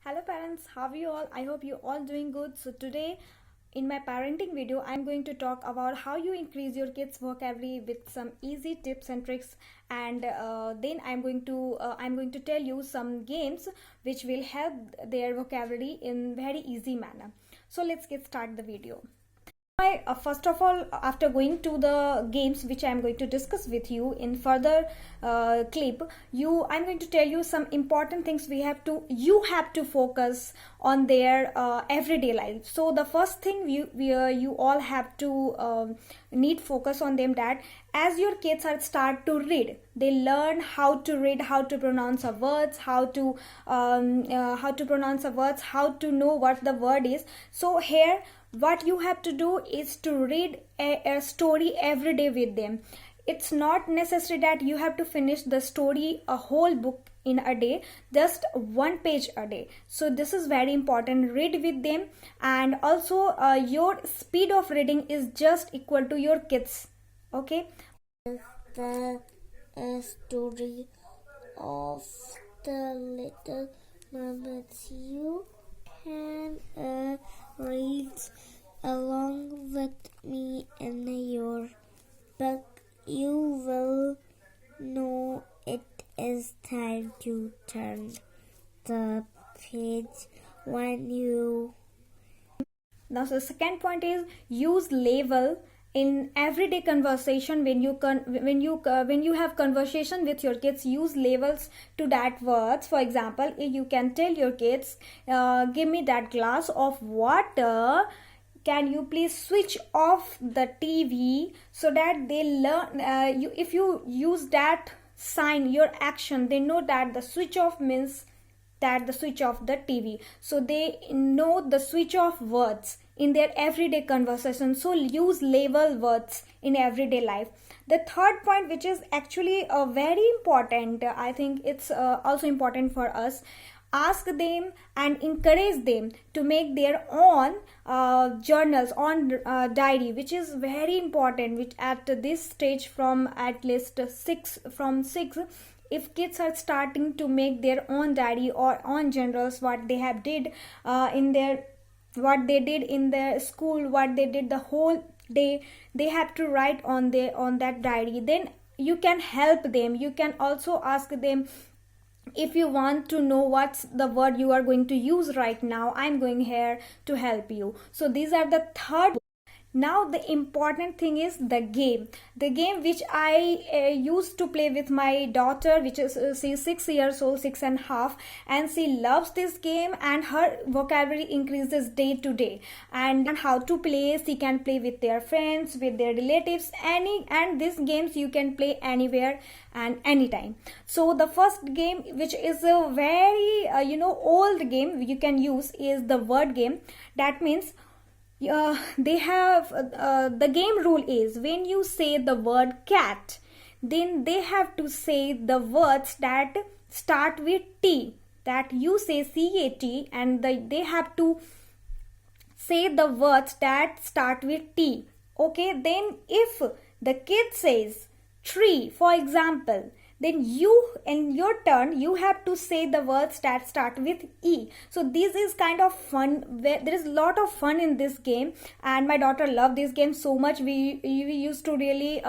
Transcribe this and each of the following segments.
Hello parents, how are you all? I hope you all doing good. So today in my parenting video, I'm going to talk about how you increase your kids vocabulary with some easy tips and tricks, and then I'm going to tell you some games which will help their vocabulary in very easy manner. So let's get start the video. First of all, after going to the games which I'm going to discuss with you in further clip, I'm going to tell you some important things you have to focus on their everyday life. So the first thing you all have to need focus on them, that as your kids are start to read, they learn how to read, how to pronounce a words, how to pronounce a words, how to know what the word is. So here what you have to do is to read a story every day with them. It's not necessary that you have to finish the story, a whole book in a day, just one page a day. So this is very important. Read with them, and also your speed of reading is just equal to your kids. Okay. The story of the little mermaids. You can read along with me in your book. You will know it is time to turn the page when you. Now, so the second point is use label in everyday conversation. When you have conversation with your kids, use labels to that words. For example, you can tell your kids, give me that glass of water, can you please switch off the TV, so that they learn, if you use that sign, your action, they know that the switch off means that the switch off the TV. So they know the switch off words in their everyday conversation. So use label words in everyday life. The third point, which is actually very important, I think it's also important for us, ask them and encourage them to make their own journals, on diary, which is very important, which at this stage from at least 6, if kids are starting to make their own diary or own journals, what they have did what they did in their school, what they did the whole day, they have to write on that diary. Then you can help them. You can also ask them, if you want to know what's the word you are going to use right now, I'm going here to help you. So these are the third. Now the important thing is the game which I used to play with my daughter, which is she's 6 years old, 6.5, and she loves this game, and her vocabulary increases day to day. And how to play, she can play with their friends, with their relatives, and these games you can play anywhere and anytime. So the first game, which is a very old game you can use, is the word game. That means they have the game rule is, when you say the word cat, then they have to say the words that start with T, that you say CAT, and they have to say the words that start with T. Okay, then if the kid says tree, for example, then you, in your turn, you have to say the words that start with E. So this is kind of fun. There is a lot of fun in this game, and my daughter loved this game so much. We used to really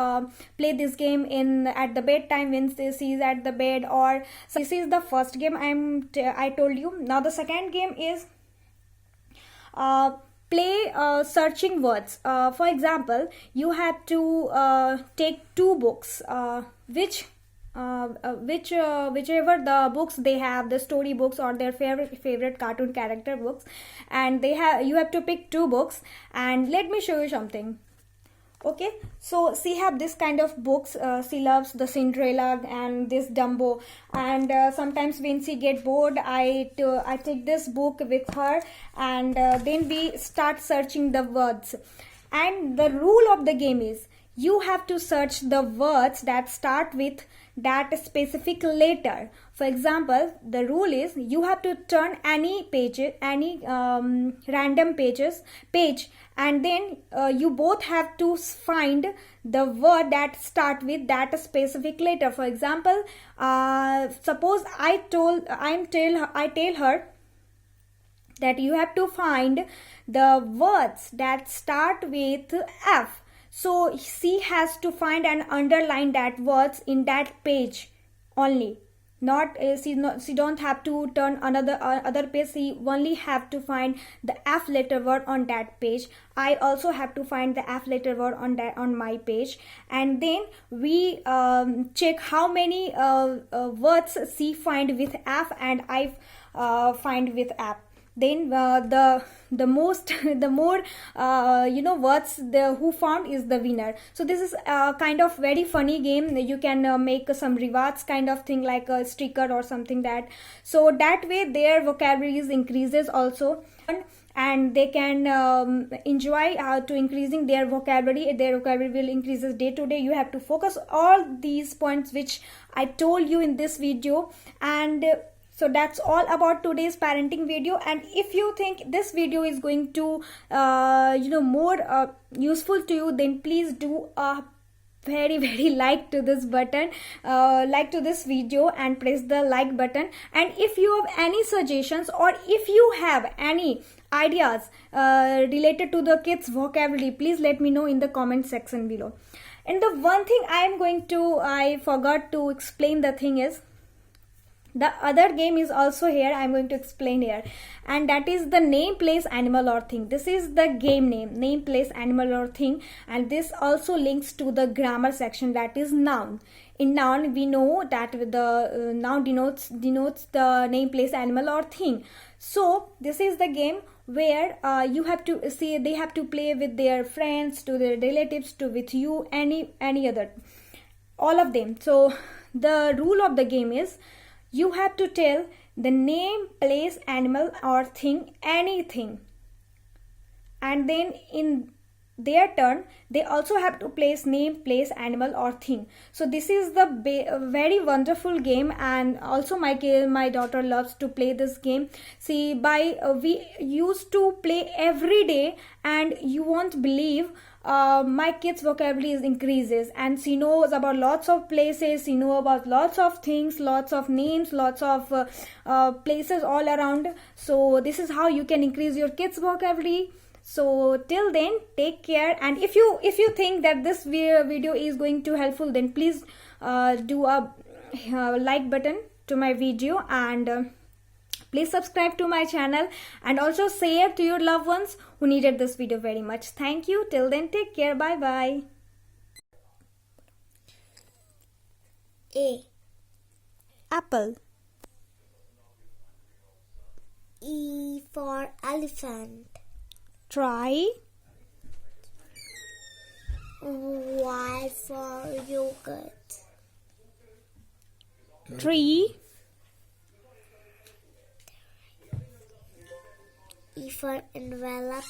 play this game at the bedtime when she is at the bed. Or so this is the first game I told you. Now the second game is play searching words. For example, you have to take two books, whichever the books they have, the story books or their favorite cartoon character books, and you have to pick two books. And let me show you something. Okay, so she have this kind of books. She loves the Cinderella and this Dumbo, and sometimes when she get bored, I take this book with her, and then we start searching the words. And the rule of the game is, you have to search the words that start with that specific letter. For example, the rule is, you have to turn any random page, and then you both have to find the word that start with that specific letter. For example, suppose I tell her that you have to find the words that start with F. So she has to find and underline that words in that page only. Not she don't have to turn another other page. She only have to find the F letter word on that page. I also have to find the F letter word on my page, and then we check how many words she find with F and I find with F. Then the most the more words the who found is the winner. So this is kind of very funny game. You can make some rewards kind of thing, like a sticker or something, that so that way their vocabulary increases also, and they can enjoy to increasing their vocabulary. Their vocabulary will increases day to day. You have to focus all these points which I told you in this video. And so that's all about today's parenting video. And if you think this video is going to more useful to you, then please do a very like to this button, like to this video, and press the like button. And if you have any suggestions, or if you have any ideas related to the kids vocabulary, please let me know in the comment section below. And the one thing I forgot to explain the thing is, the other game is also here. I'm going to explain here, and that is the name, place, animal or thing. This is the game name, place, animal or thing, and this also links to the grammar section, that is noun. In noun, we know that the noun denotes the name, place, animal or thing. So this is the game where you have to see, they have to play with their friends, to their relatives, to with you, any other, all of them. So the rule of the game is, you have to tell the name, place, animal or thing, anything, and then in their turn they also have to place name, place, animal or thing. So this is the very wonderful game, and also my daughter loves to play this game. See, we used to play every day, and you won't believe my kids vocabulary increases, and she knows about lots of places, she knows about lots of things, lots of names, lots of places all around. So this is how you can increase your kids vocabulary. So till then, take care. And if you think that this video is going to helpful, then please do a like button to my video, and please subscribe to my channel, and also share to your loved ones who needed this video very much. Thank you. Till then, take care. Bye bye. A. Apple. E for elephant. Try. Y for yogurt. Tree. E for envelope.